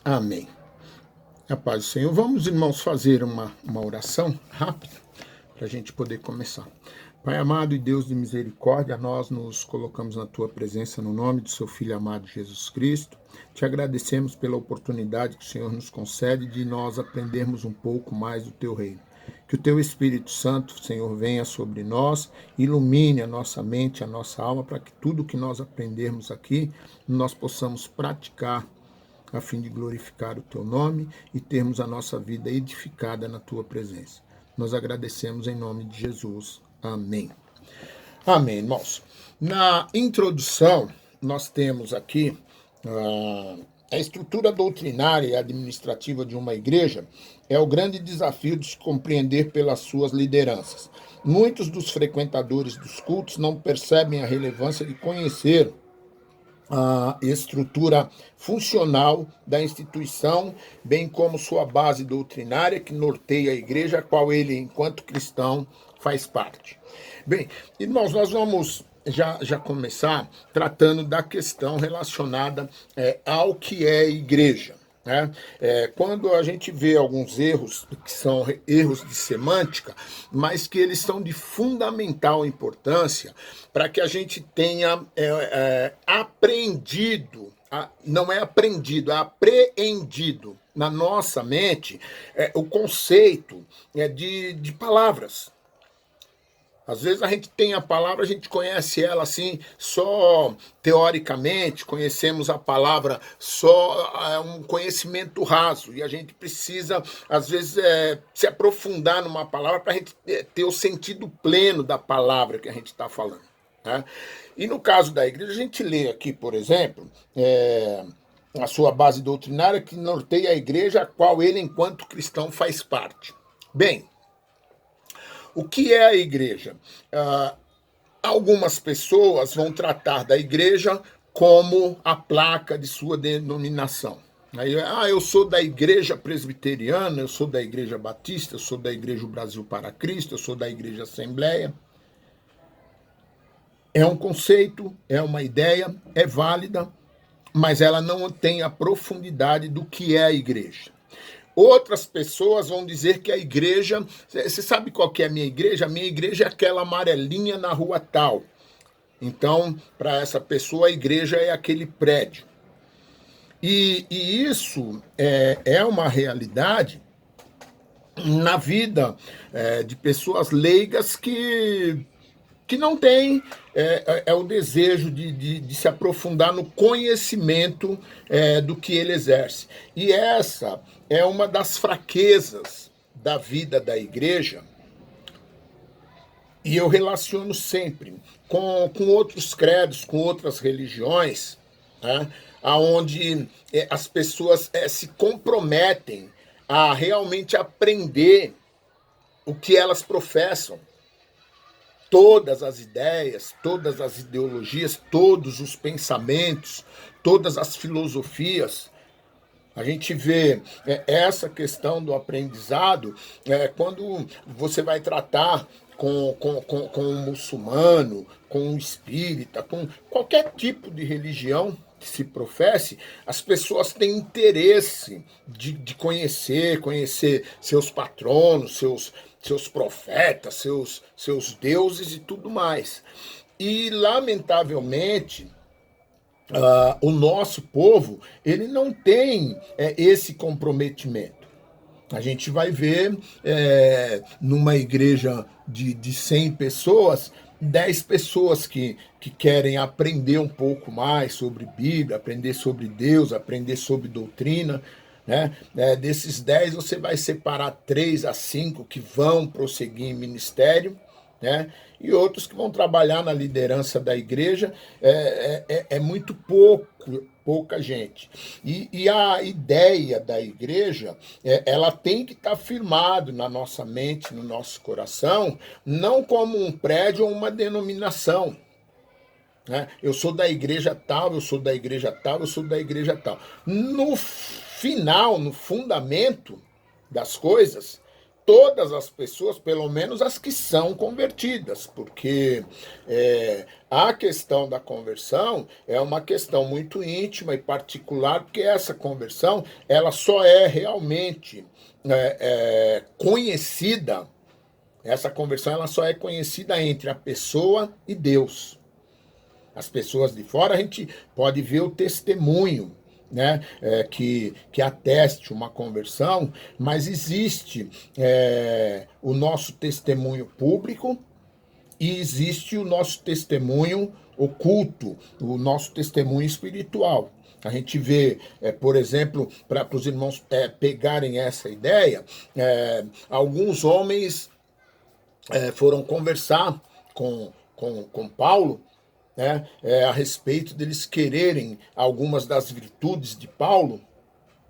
Amém. A paz do Senhor. Vamos, irmãos, fazer uma oração rápida para a gente poder começar. Pai amado e Deus de misericórdia, nós nos colocamos na Tua presença no nome do Seu Filho amado Jesus Cristo. Te agradecemos pela oportunidade que o Senhor nos concede de nós aprendermos um pouco mais do Teu reino. Que o Teu Espírito Santo, Senhor, venha sobre nós, ilumine a nossa mente, a nossa alma, para que tudo que nós aprendermos aqui, nós possamos praticar a fim de glorificar o Teu nome e termos a nossa vida edificada na Tua presença. Nós agradecemos em nome de Jesus. Amém. Amém, irmãos. Na introdução, nós temos aqui a estrutura doutrinária e administrativa de uma igreja é o grande desafio de se compreender pelas suas lideranças. Muitos dos frequentadores dos cultos não percebem a relevância de conhecer a estrutura funcional da instituição, bem como sua base doutrinária que norteia a igreja, a qual ele, enquanto cristão, faz parte. Bem, irmãos, nós vamos já começar tratando da questão relacionada ao que é igreja. Né? Quando a gente vê alguns erros, que são erros de semântica, mas que eles são de fundamental importância para que a gente tenha apreendido, não é aprendido, é apreendido na nossa mente o conceito de palavras. Às vezes a gente tem a palavra, a gente conhece ela assim, só teoricamente, conhecemos a palavra só um conhecimento raso, e a gente precisa, às vezes, se aprofundar numa palavra para a gente ter o sentido pleno da palavra que a gente está falando. Né? E no caso da igreja, a gente lê aqui, por exemplo, a sua base doutrinária que norteia a igreja, a qual ele, enquanto cristão, faz parte. Bem, o que é a igreja? Algumas pessoas vão tratar da igreja como a placa de sua denominação. Aí, eu sou da igreja presbiteriana, eu sou da igreja batista, eu sou da igreja Brasil para Cristo, eu sou da igreja Assembleia. É um conceito, é uma ideia, é válida, mas ela não tem a profundidade do que é a igreja. Outras pessoas vão dizer que a igreja... Você sabe qual que é a minha igreja? A minha igreja é aquela amarelinha na rua tal. Então, para essa pessoa, a igreja é aquele prédio. E isso é uma realidade na vida de pessoas leigas que não tem o desejo de se aprofundar no conhecimento do que ele exerce. E essa é uma das fraquezas da vida da igreja, e eu relaciono sempre com outros credos, com outras religiões, né, onde as pessoas se comprometem a realmente aprender o que elas professam. Todas as ideias, todas as ideologias, todos os pensamentos, todas as filosofias. A gente vê essa questão do aprendizado quando você vai tratar com um muçulmano, com um espírita, com qualquer tipo de religião que se professe, as pessoas têm interesse de conhecer seus patronos, seus profetas, seus deuses e tudo mais. E, lamentavelmente, o nosso povo, ele não tem esse comprometimento. A gente vai ver numa igreja de 100 pessoas, 10 pessoas que querem aprender um pouco mais sobre Bíblia, aprender sobre Deus, aprender sobre doutrina. Né? Desses 10, você vai separar 3 a 5 que vão prosseguir em ministério, né? E outros que vão trabalhar na liderança da igreja. É muito pouca gente. E a ideia da igreja, ela tem que estar firmado na nossa mente, no nosso coração, não como um prédio ou uma denominação. Né? Eu sou da igreja tal, eu sou da igreja tal, eu sou da igreja tal. No final, no fundamento das coisas, todas as pessoas, pelo menos as que são convertidas, porque a questão da conversão é uma questão muito íntima e particular, porque essa conversão ela só é realmente conhecida, essa conversão ela só é conhecida entre a pessoa e Deus. As pessoas de fora, a gente pode ver o testemunho, né, que ateste uma conversão, mas existe o nosso testemunho público e existe o nosso testemunho oculto, o nosso testemunho espiritual. A gente vê, por exemplo, para os irmãos pegarem essa ideia, alguns homens foram conversar com Paulo, né, a respeito deles quererem algumas das virtudes de Paulo,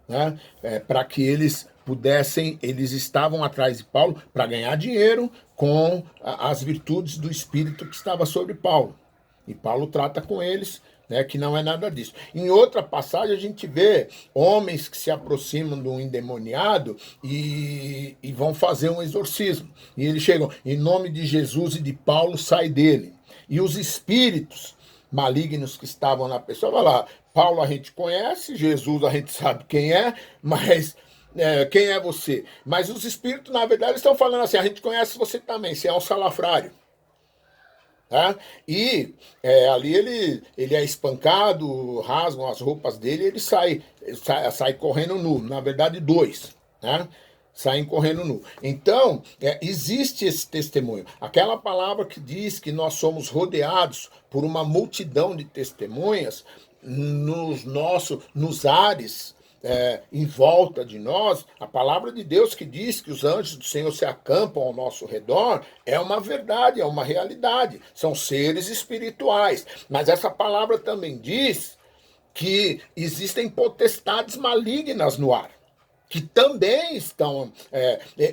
né, para que eles pudessem, eles estavam atrás de Paulo para ganhar dinheiro com as virtudes do Espírito que estava sobre Paulo. E Paulo trata com eles, né, que não é nada disso. Em outra passagem a gente vê homens que se aproximam de um endemoniado e vão fazer um exorcismo. E eles chegam, em nome de Jesus e de Paulo, sai dele. E os espíritos malignos que estavam na pessoa, vai lá, Paulo a gente conhece, Jesus a gente sabe quem é, mas quem é você? Mas os espíritos, na verdade, estão falando assim, a gente conhece você também, você é um salafrário. Tá? E ali ele é espancado, rasgam as roupas dele, ele sai correndo nu, na verdade dois, né? Saem correndo nu. Então, existe esse testemunho. Aquela palavra que diz que nós somos rodeados por uma multidão de testemunhas nos ares, em volta de nós, a palavra de Deus que diz que os anjos do Senhor se acampam ao nosso redor, é uma verdade, é uma realidade. São seres espirituais. Mas essa palavra também diz que existem potestades malignas no ar, que também estão,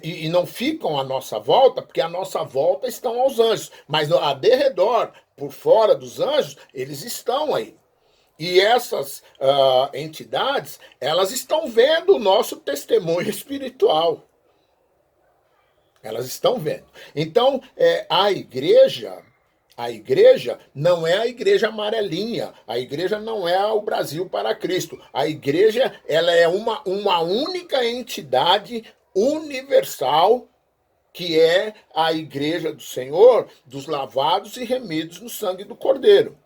e não ficam à nossa volta, porque à nossa volta estão os anjos, mas a derredor, por fora dos anjos, eles estão aí. E essas entidades, elas estão vendo o nosso testemunho espiritual. Elas estão vendo. Então, a igreja não é a igreja amarelinha, a igreja não é o Brasil para Cristo. A igreja, ela é uma única entidade universal, que é a igreja do Senhor, dos lavados e remidos no sangue do Cordeiro.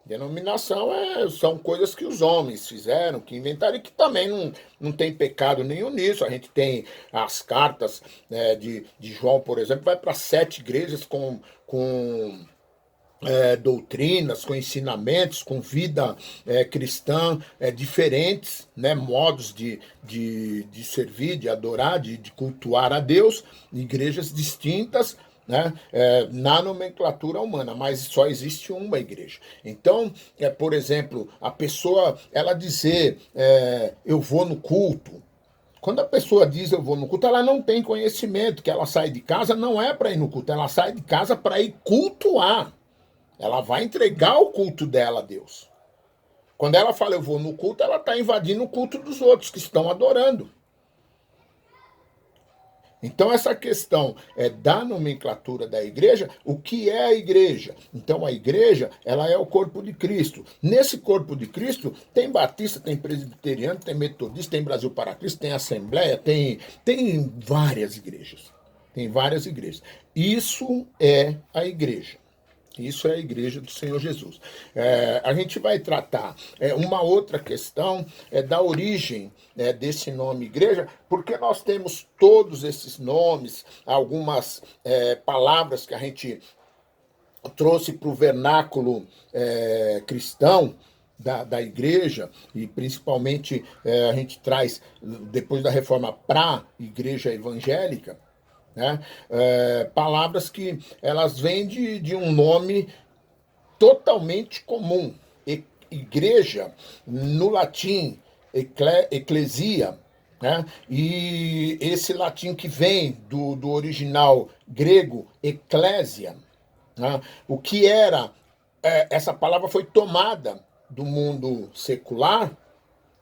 Denominação são coisas que os homens fizeram, que inventaram, e que também não tem pecado nenhum nisso. A gente tem as cartas de João, por exemplo, vai para 7 igrejas com doutrinas, com ensinamentos, com vida cristã diferentes, né, modos de servir, de adorar, de cultuar a Deus, igrejas distintas, né, na nomenclatura humana, mas só existe uma igreja. Então, por exemplo, a pessoa, ela dizer, eu vou no culto. Quando a pessoa diz eu vou no culto, ela não tem conhecimento, que ela sai de casa não é para ir no culto, ela sai de casa para ir cultuar. Ela vai entregar o culto dela a Deus. Quando ela fala eu vou no culto, ela está invadindo o culto dos outros que estão adorando. Então, essa questão da nomenclatura da igreja, o que é a igreja? Então, a igreja, ela é o corpo de Cristo. Nesse corpo de Cristo, tem batista, tem presbiteriano, tem metodista, tem Brasil para Cristo, tem assembleia, tem várias igrejas. Tem várias igrejas. Isso é a igreja. Isso é a igreja do Senhor Jesus. A gente vai tratar uma outra questão da origem desse nome igreja, porque nós temos todos esses nomes, algumas palavras que a gente trouxe para o vernáculo cristão da igreja, e principalmente a gente traz, depois da reforma, para a igreja evangélica, né? Palavras que elas vêm de um nome totalmente comum. Igreja, no latim, eclesia, né? E esse latim que vem do original grego, eclésia, né? O que era, essa palavra foi tomada do mundo secular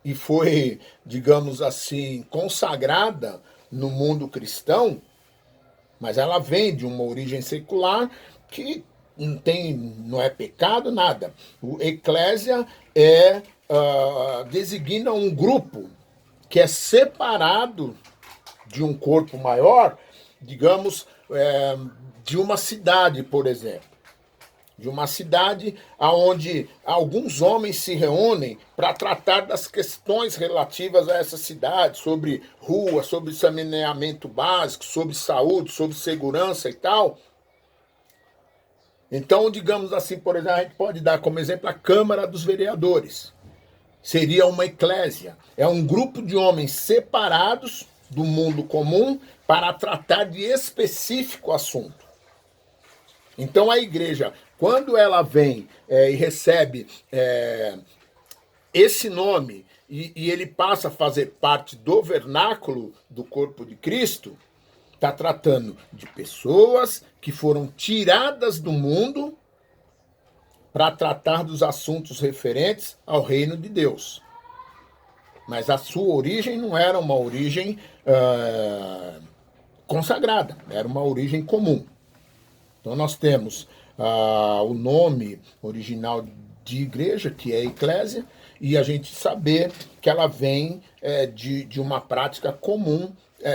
e foi, digamos assim, consagrada no mundo cristão, mas ela vem de uma origem secular que não é pecado, nada. O eclésia designa um grupo que é separado de um corpo maior, digamos, de uma cidade, por exemplo. De uma cidade onde alguns homens se reúnem para tratar das questões relativas a essa cidade, sobre rua, sobre saneamento básico, sobre saúde, sobre segurança e tal. Então, digamos assim, por exemplo, a gente pode dar como exemplo a Câmara dos Vereadores. Seria uma eclésia. É um grupo de homens separados do mundo comum para tratar de específico assunto. Então, a igreja, quando ela vem e recebe esse nome e ele passa a fazer parte do vernáculo do corpo de Cristo, está tratando de pessoas que foram tiradas do mundo para tratar dos assuntos referentes ao reino de Deus. Mas a sua origem não era uma origem consagrada, era uma origem comum. Então nós temos o nome original de igreja, que é eclésia, e a gente saber que ela vem de uma prática comum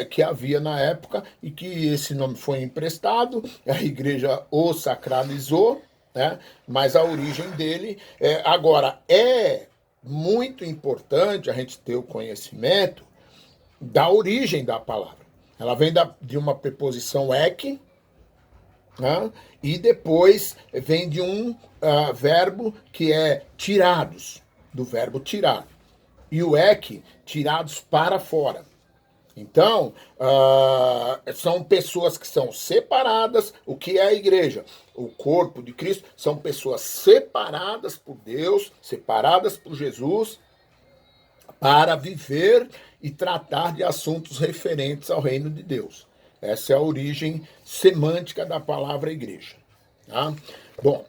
que havia na época e que esse nome foi emprestado, a igreja o sacralizou, né? Mas a origem dele agora é muito importante a gente ter o conhecimento da origem da palavra. Ela vem de uma preposição ek, né? E depois vem de um verbo que é tirados, do verbo tirar. E o ek, tirados para fora. Então, são pessoas que são separadas. O que é a igreja? O corpo de Cristo são pessoas separadas por Deus, separadas por Jesus, para viver e tratar de assuntos referentes ao reino de Deus. Essa é a origem semântica da palavra igreja. Tá? Bom,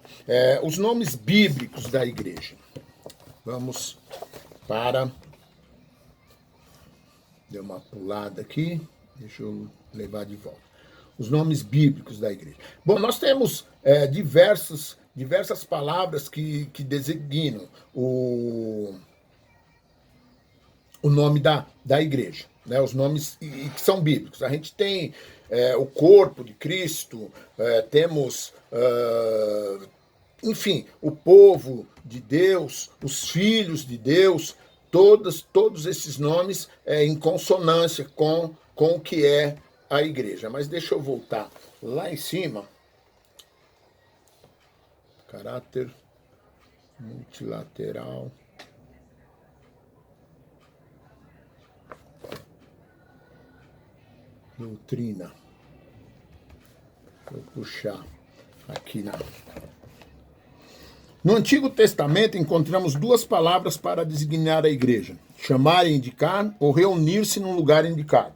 os nomes bíblicos da igreja. Vamos para... Deu uma pulada aqui, deixa eu levar de volta. Os nomes bíblicos da igreja. Bom, nós temos diversas palavras que designam o nome da igreja, né? Os nomes que são bíblicos. A gente tem o corpo de Cristo, temos, enfim, o povo de Deus, os filhos de Deus, todos esses nomes em consonância com o que é a igreja. Mas deixa eu voltar lá em cima. Caráter multilateral. Doutrina. Vou puxar aqui No Antigo Testamento encontramos duas palavras para designar a igreja: chamar e indicar, ou reunir-se num lugar indicado.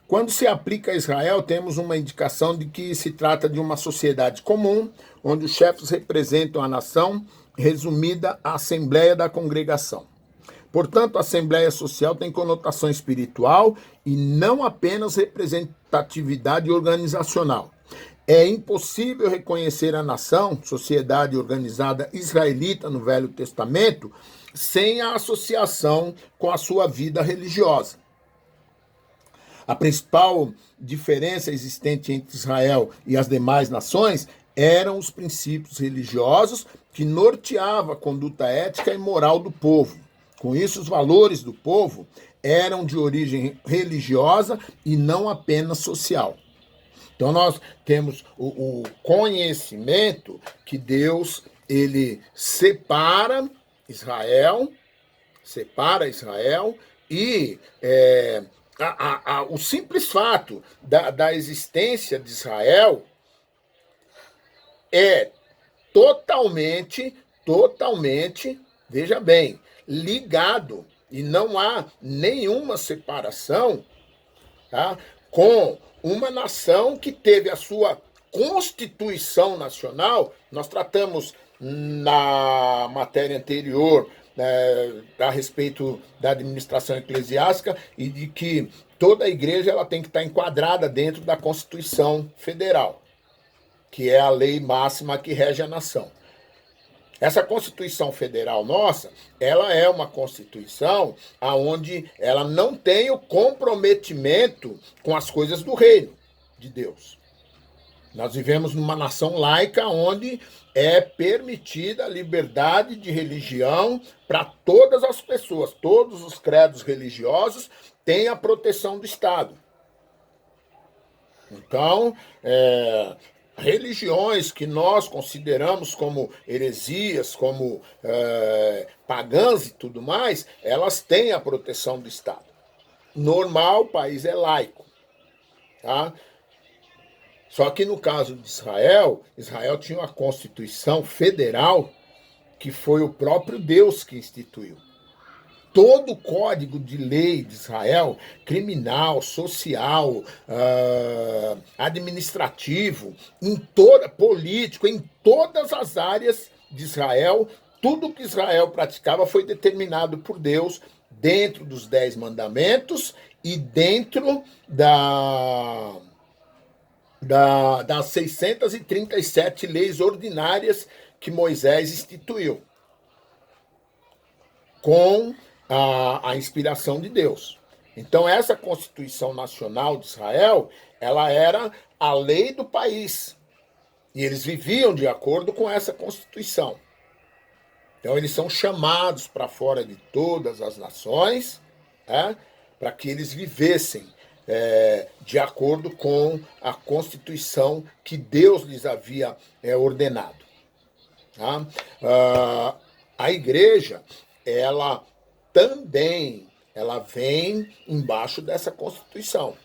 Quando se aplica a Israel, temos uma indicação de que se trata de uma sociedade comum, onde os chefes representam a nação, resumida a Assembleia da Congregação. Portanto, a Assembleia Social tem conotação espiritual e não apenas representatividade organizacional. É impossível reconhecer a nação, sociedade organizada israelita no Velho Testamento, sem a associação com a sua vida religiosa. A principal diferença existente entre Israel e as demais nações eram os princípios religiosos que norteavam a conduta ética e moral do povo. Com isso, os valores do povo eram de origem religiosa e não apenas social. Então nós temos o conhecimento que Deus, ele separa Israel e o simples fato da existência de Israel é totalmente, veja bem, ligado, e não há nenhuma separação, tá, com uma nação que teve a sua Constituição Nacional. Nós tratamos na matéria anterior a respeito da administração eclesiástica e de que toda a igreja ela tem que estar enquadrada dentro da Constituição Federal, que é a lei máxima que rege a nação. Essa Constituição Federal nossa, ela é uma Constituição onde ela não tem o comprometimento com as coisas do reino de Deus. Nós vivemos numa nação laica onde é permitida a liberdade de religião para todas as pessoas. Todos os credos religiosos têm a proteção do Estado. Então, religiões que nós consideramos como heresias, como pagãs e tudo mais, elas têm a proteção do Estado. Normal, o país é laico. Tá? Só que no caso de Israel, Israel tinha uma Constituição Federal que foi o próprio Deus que instituiu. Todo o código de lei de Israel, criminal, social, administrativo, político, em todas as áreas de Israel, tudo que Israel praticava foi determinado por Deus dentro dos 10 mandamentos e dentro das 637 leis ordinárias que Moisés instituiu, com a inspiração de Deus. Então, essa Constituição Nacional de Israel, ela era a lei do país. E eles viviam de acordo com essa Constituição. Então, eles são chamados para fora de todas as nações, para que eles vivessem de acordo com a Constituição que Deus lhes havia ordenado. Tá? A igreja, ela também vem embaixo dessa Constituição.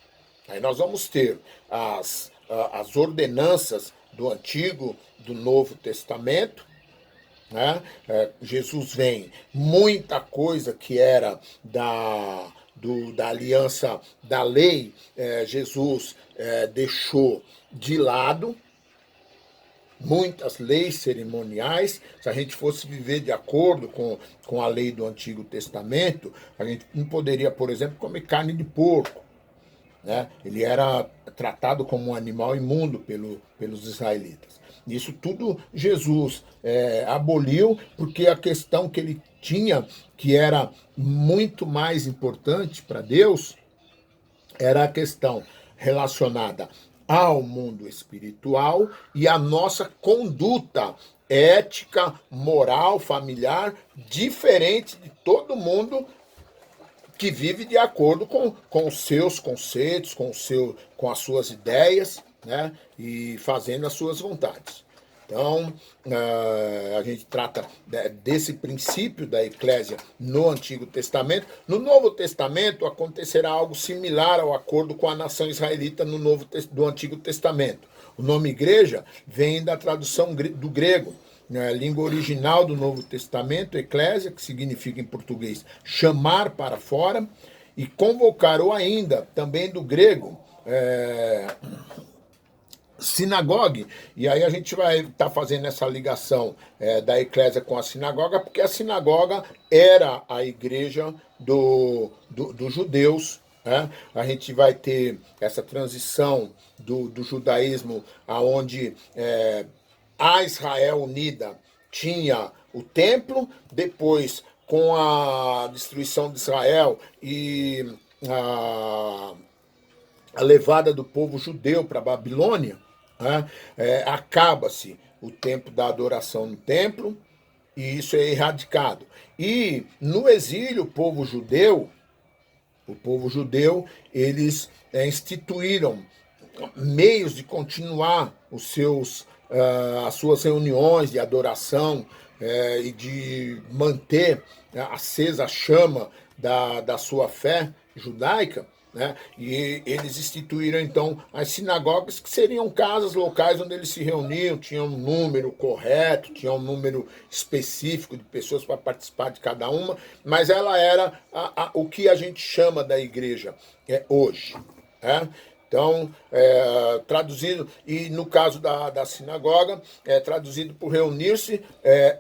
Aí nós vamos ter as ordenanças do Antigo, do Novo Testamento. Jesus vem, muita coisa que era da aliança da lei, Jesus deixou de lado. Muitas leis cerimoniais, se a gente fosse viver de acordo com a lei do Antigo Testamento, a gente não poderia, por exemplo, comer carne de porco. Ele era tratado como um animal imundo pelos israelitas. Isso tudo Jesus aboliu, porque a questão que ele tinha, que era muito mais importante para Deus, era a questão relacionada ao mundo espiritual e a nossa conduta ética, moral, familiar, diferente de todo mundo que vive de acordo com os seus conceitos, com as suas ideias, e fazendo as suas vontades. Então, a gente trata desse princípio da eclésia no Antigo Testamento. No Novo Testamento acontecerá algo similar ao acordo com a nação israelita do Antigo Testamento. O nome igreja vem da tradução do grego, língua original do Novo Testamento, eclésia, que significa em português chamar para fora, e convocar, ou ainda também do grego, sinagogue, e aí a gente vai estar fazendo essa ligação da eclésia com a sinagoga, porque a sinagoga era a igreja dos judeus. A gente vai ter essa transição do judaísmo, aonde a Israel unida tinha o templo, depois com a destruição de Israel e a levada do povo judeu para a Babilônia, acaba-se o tempo da adoração no templo, e isso é erradicado. E no exílio, o povo judeu, eles instituíram meios de continuar as suas reuniões de adoração e de manter acesa a chama da sua fé judaica, e eles instituíram, então, as sinagogas, que seriam casas locais onde eles se reuniam, tinham um número correto, tinha um número específico de pessoas para participar de cada uma, mas ela era o que a gente chama da igreja hoje. Então, traduzido, e no caso da sinagoga, traduzido por reunir-se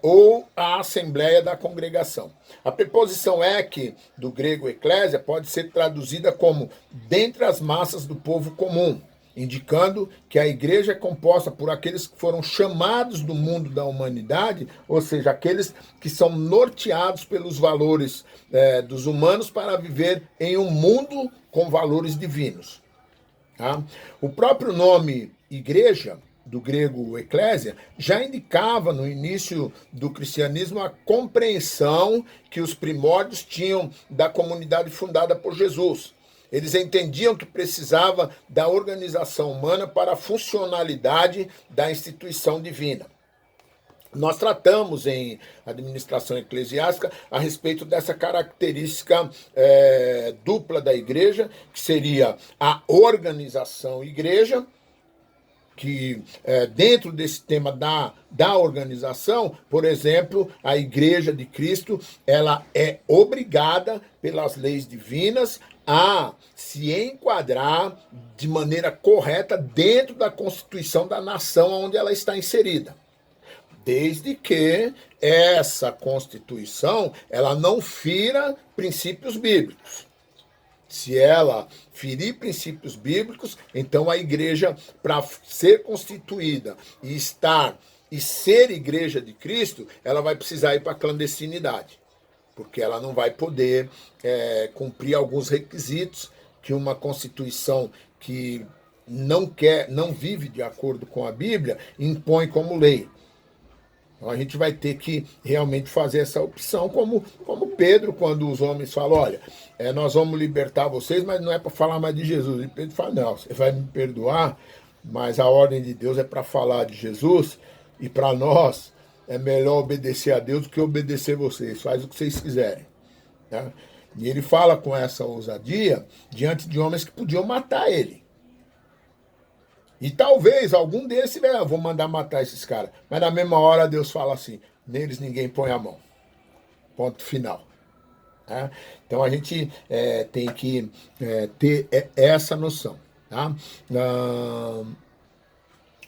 ou a assembleia da congregação. A preposição ek, do grego eclésia, pode ser traduzida como dentre as massas do povo comum, indicando que a igreja é composta por aqueles que foram chamados do mundo da humanidade, ou seja, aqueles que são norteados pelos valores dos humanos para viver em um mundo com valores divinos. Tá? O próprio nome igreja, do grego eclésia, já indicava no início do cristianismo a compreensão que os primórdios tinham da comunidade fundada por Jesus. Eles entendiam que precisava da organização humana para a funcionalidade da instituição divina. Nós tratamos em administração eclesiástica a respeito dessa característica dupla da igreja, que seria a organização igreja, que dentro desse tema da organização, por exemplo, a Igreja de Cristo, ela é obrigada pelas leis divinas a se enquadrar de maneira correta dentro da constituição da nação onde ela está inserida. Desde que essa Constituição ela não fira princípios bíblicos. Se ela ferir princípios bíblicos, então a igreja, para ser constituída e ser igreja de Cristo, ela vai precisar ir para a clandestinidade, porque ela não vai poder cumprir alguns requisitos que uma Constituição que não vive de acordo com a Bíblia impõe como lei. Então a gente vai ter que realmente fazer essa opção, como Pedro, quando os homens falam, olha, nós vamos libertar vocês, mas não é para falar mais de Jesus. E Pedro fala, não, você vai me perdoar, mas a ordem de Deus é para falar de Jesus, e para nós é melhor obedecer a Deus do que obedecer vocês, faz o que vocês quiserem. Tá? E ele fala com essa ousadia diante de homens que podiam matar ele. E talvez algum desses, vou mandar matar esses caras. Mas na mesma hora Deus fala assim, neles ninguém põe a mão. Ponto final. Tá? Então a gente tem que ter essa noção. Tá?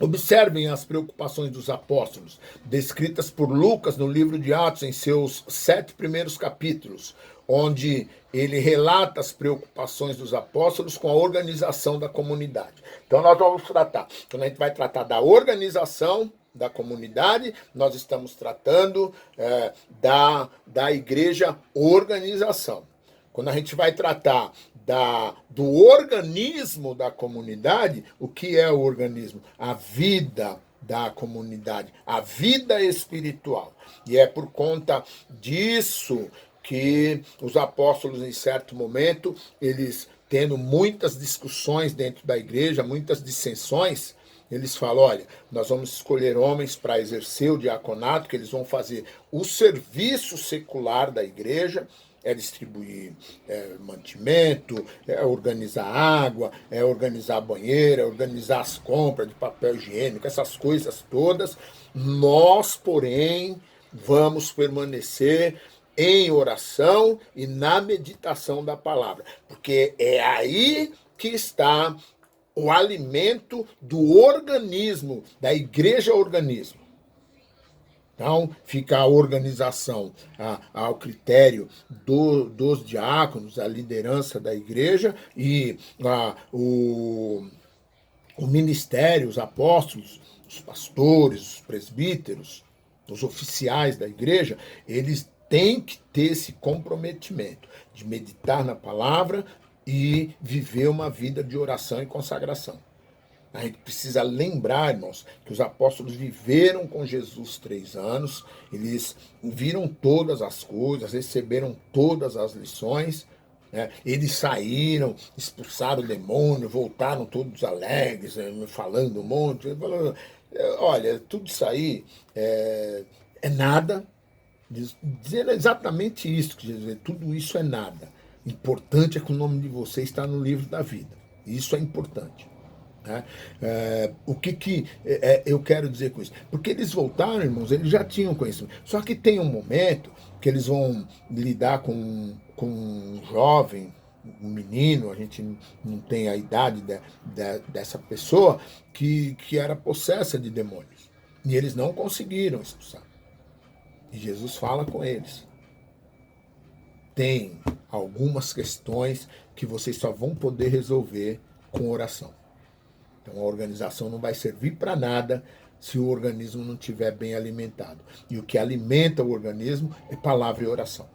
Observem as preocupações dos apóstolos, descritas por Lucas no livro de Atos, em seus 7 primeiros capítulos, onde ele relata as preocupações dos apóstolos com a organização da comunidade. Então nós vamos tratar, quando a gente vai tratar da organização da comunidade, nós estamos tratando da igreja organização. Quando a gente vai tratar do organismo da comunidade, o que é o organismo? A vida da comunidade, a vida espiritual. E é por conta disso que os apóstolos, em certo momento, eles tendo muitas discussões dentro da igreja, muitas dissensões, eles falam, olha, nós vamos escolher homens para exercer o diaconato, que eles vão fazer o serviço secular da igreja, distribuir mantimento, organizar água, organizar a banheira, organizar as compras de papel higiênico, essas coisas todas. Nós, porém, vamos permanecer em oração e na meditação da palavra, porque é aí que está o alimento do organismo, da igreja organismo. Então, fica a organização ao critério dos diáconos, a liderança da igreja e o ministério, os apóstolos, os pastores, os presbíteros, os oficiais da igreja, eles têm que ter esse comprometimento de meditar na palavra e viver uma vida de oração e consagração. A gente precisa lembrar, irmãos, que os apóstolos viveram com Jesus 3 anos, eles viram todas as coisas, receberam todas as lições, né? Eles saíram, expulsaram o demônio, voltaram todos alegres, falando um monte. Falando, olha, tudo isso aí é nada, dizendo exatamente isso, quer dizer, tudo isso é nada. Importante é que o nome de vocês está no livro da vida. Isso é importante. O que eu quero dizer com isso? Porque eles voltaram, irmãos, eles já tinham conhecimento. Só que tem um momento que eles vão lidar com um jovem um menino, a gente não tem a idade dessa pessoa, que era possessa de demônios. E eles não conseguiram expulsar. E Jesus fala com eles. Tem algumas questões que vocês só vão poder resolver com oração. Então a organização não vai servir para nada se o organismo não estiver bem alimentado. E o que alimenta o organismo é palavra e oração.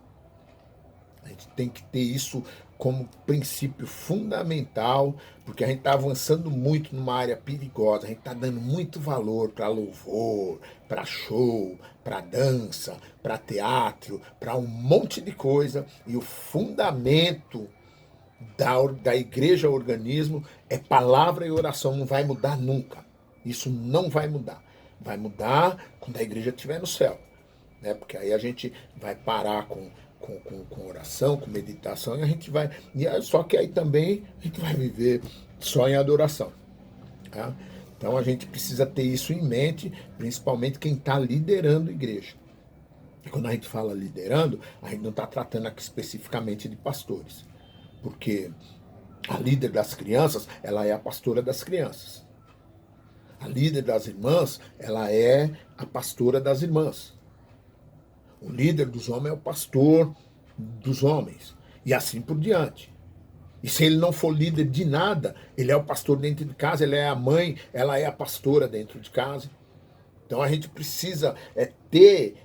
A gente tem que ter isso como princípio fundamental, porque a gente está avançando muito numa área perigosa, a gente está dando muito valor para louvor, para show, para dança, para teatro, para um monte de coisa, e o fundamento da igreja organismo é palavra e oração, não vai mudar nunca. Isso não vai mudar. Vai mudar quando a igreja estiver no céu, né? Porque aí a gente vai parar com oração, com meditação, e a gente vai. Só que aí também a gente vai viver só em adoração. Tá? Então a gente precisa ter isso em mente, principalmente quem está liderando a igreja. E quando a gente fala liderando, a gente não está tratando aqui especificamente de pastores. Porque a líder das crianças, ela é a pastora das crianças. A líder das irmãs, ela é a pastora das irmãs. O líder dos homens é o pastor dos homens. E assim por diante. E se ele não for líder de nada, ele é o pastor dentro de casa, ele é a mãe, ela é a pastora dentro de casa. Então a gente precisa ter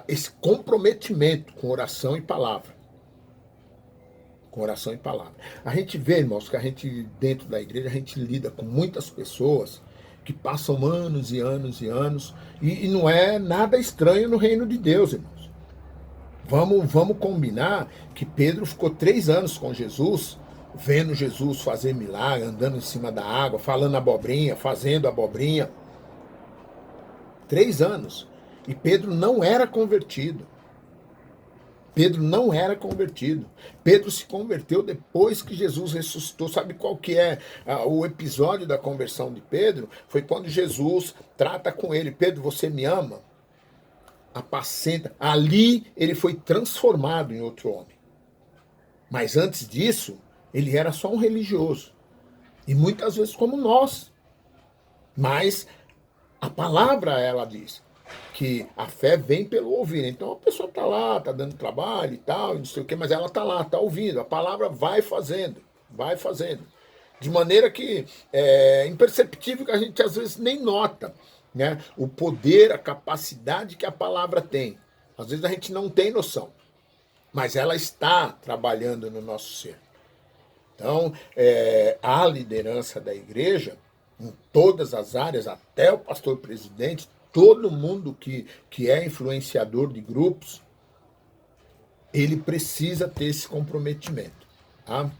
esse comprometimento com oração e palavra. Com oração e palavra. A gente vê, irmãos, que a gente, dentro da igreja, a gente lida com muitas pessoas que passam anos e anos e anos, e não é nada estranho no reino de Deus, irmãos. Vamos combinar que Pedro ficou 3 anos com Jesus, vendo Jesus fazer milagre, andando em cima da água, falando abobrinha, fazendo abobrinha. 3 anos. E Pedro não era convertido. Pedro não era convertido. Pedro se converteu depois que Jesus ressuscitou. Sabe qual que é o episódio da conversão de Pedro? Foi quando Jesus trata com ele. Pedro, você me ama? Apacenta. Ali ele foi transformado em outro homem. Mas antes disso, ele era só um religioso. E muitas vezes como nós. Mas a palavra, ela diz que a fé vem pelo ouvir. Então a pessoa está lá, está dando trabalho e tal, não sei o quê, mas ela está lá, está ouvindo. A palavra vai fazendo, vai fazendo. De maneira que é imperceptível, que a gente às vezes nem nota, né? O poder, a capacidade que a palavra tem. Às vezes a gente não tem noção, mas ela está trabalhando no nosso ser. Então, a liderança da igreja, em todas as áreas, até o pastor presidente, todo mundo que é influenciador de grupos, ele precisa ter esse comprometimento. Tá?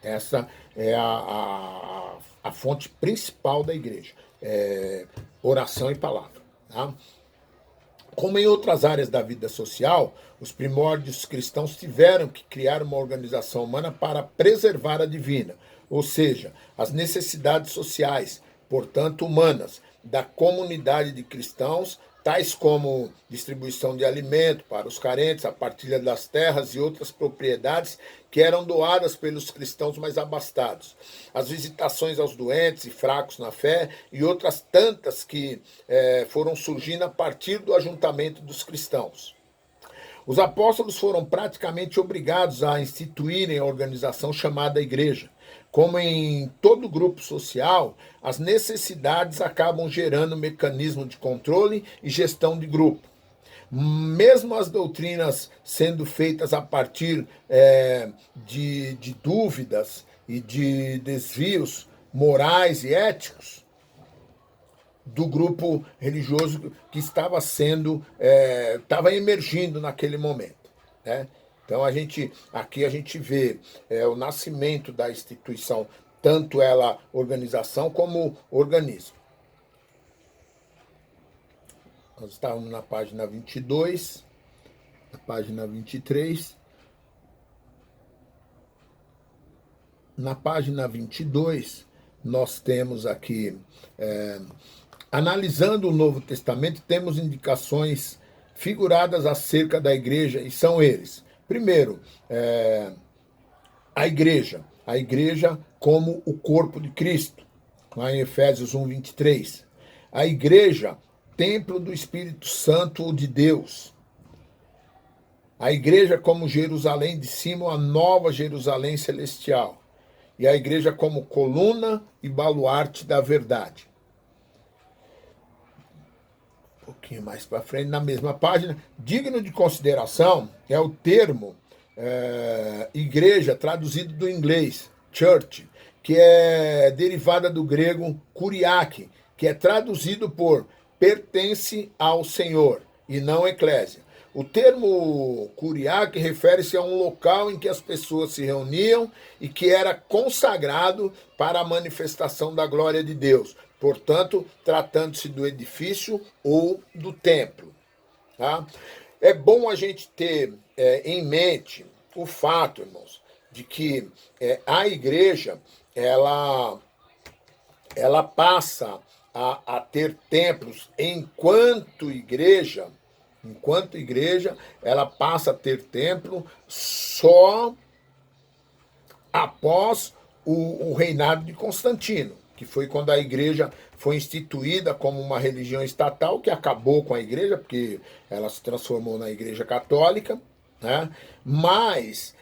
Essa é a fonte principal da igreja. Oração e palavra. Tá? Como em outras áreas da vida social, os primórdios cristãos tiveram que criar uma organização humana para preservar a divina, ou seja, as necessidades sociais, portanto humanas, da comunidade de cristãos, tais como distribuição de alimento para os carentes, a partilha das terras e outras propriedades que eram doadas pelos cristãos mais abastados, as visitações aos doentes e fracos na fé e outras tantas que foram surgindo a partir do ajuntamento dos cristãos. Os apóstolos foram praticamente obrigados a instituírem a organização chamada igreja. Como em todo grupo social, as necessidades acabam gerando mecanismo de controle e gestão de grupo. Mesmo as doutrinas sendo feitas a partir de dúvidas e de desvios morais e éticos do grupo religioso que estava emergindo naquele momento, né? Então aqui a gente vê o nascimento da instituição, tanto ela organização como organismo. Nós estávamos na página 22, na página 23. Na página 22, nós temos aqui, analisando o Novo Testamento, temos indicações figuradas acerca da igreja, e são eles: Primeiro, a igreja como o corpo de Cristo, lá em Efésios 1:23. A igreja, templo do Espírito Santo de Deus. A igreja como Jerusalém de cima, a nova Jerusalém celestial. E a igreja como coluna e baluarte da verdade. Um pouquinho mais para frente, na mesma página, digno de consideração é o termo igreja, traduzido do inglês, church, que é derivada do grego kuriake, que é traduzido por pertence ao Senhor e não eclésia. O termo kuriake refere-se a um local em que as pessoas se reuniam e que era consagrado para a manifestação da glória de Deus. Portanto, tratando-se do edifício ou do templo. Tá? É bom a gente ter em mente o fato, irmãos, de que a igreja, ela passa a ter templos enquanto igreja, ela passa a ter templo só após o reinado de Constantino, que foi quando a igreja foi instituída como uma religião estatal, que acabou com a igreja, porque ela se transformou na igreja católica, né? Mas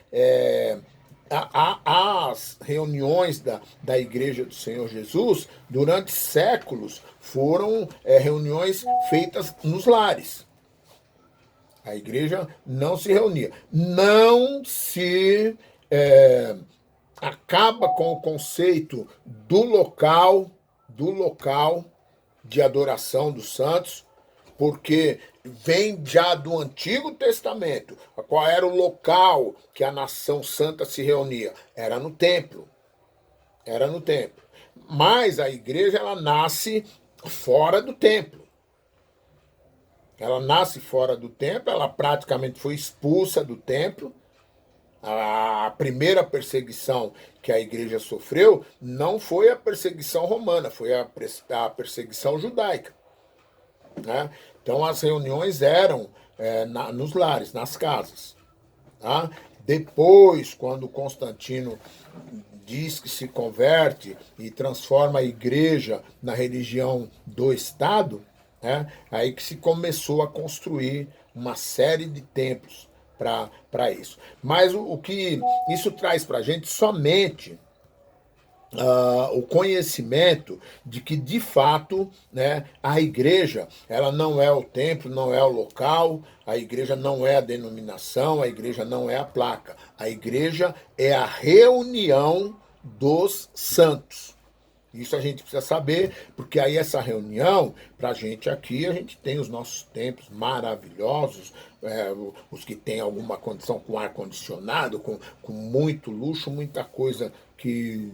as reuniões da igreja do Senhor Jesus, durante séculos, foram reuniões feitas nos lares. A igreja não se reunia. Não se acaba com o conceito do local de adoração dos santos, porque vem já do Antigo Testamento. Qual era o local que a nação santa se reunia? Era no templo. Mas a igreja, ela nasce fora do templo. Ela praticamente foi expulsa do templo. A primeira perseguição que a igreja sofreu não foi a perseguição romana, foi a perseguição judaica. Né? Então as reuniões eram nos lares, nas casas. Tá? Depois, quando Constantino diz que se converte e transforma a igreja na religião do Estado, aí que se começou a construir uma série de templos para isso. Mas o que isso traz para a gente somente o conhecimento de que, de fato, né, a igreja, ela não é o templo, não é o local, a igreja não é a denominação, a igreja não é a placa. A igreja é a reunião dos santos. Isso a gente precisa saber, porque aí essa reunião, para a gente aqui, a gente tem os nossos templos maravilhosos, os que têm alguma condição com ar-condicionado, com muito luxo, muita coisa que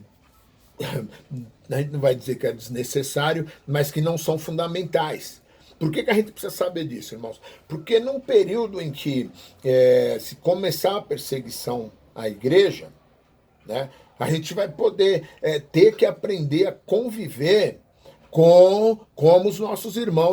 a gente não vai dizer que é desnecessário, mas que não são fundamentais. Por que a gente precisa saber disso, irmãos? Porque num período em que se começar a perseguição à igreja, né, a gente vai poder ter que aprender a conviver como os nossos irmãos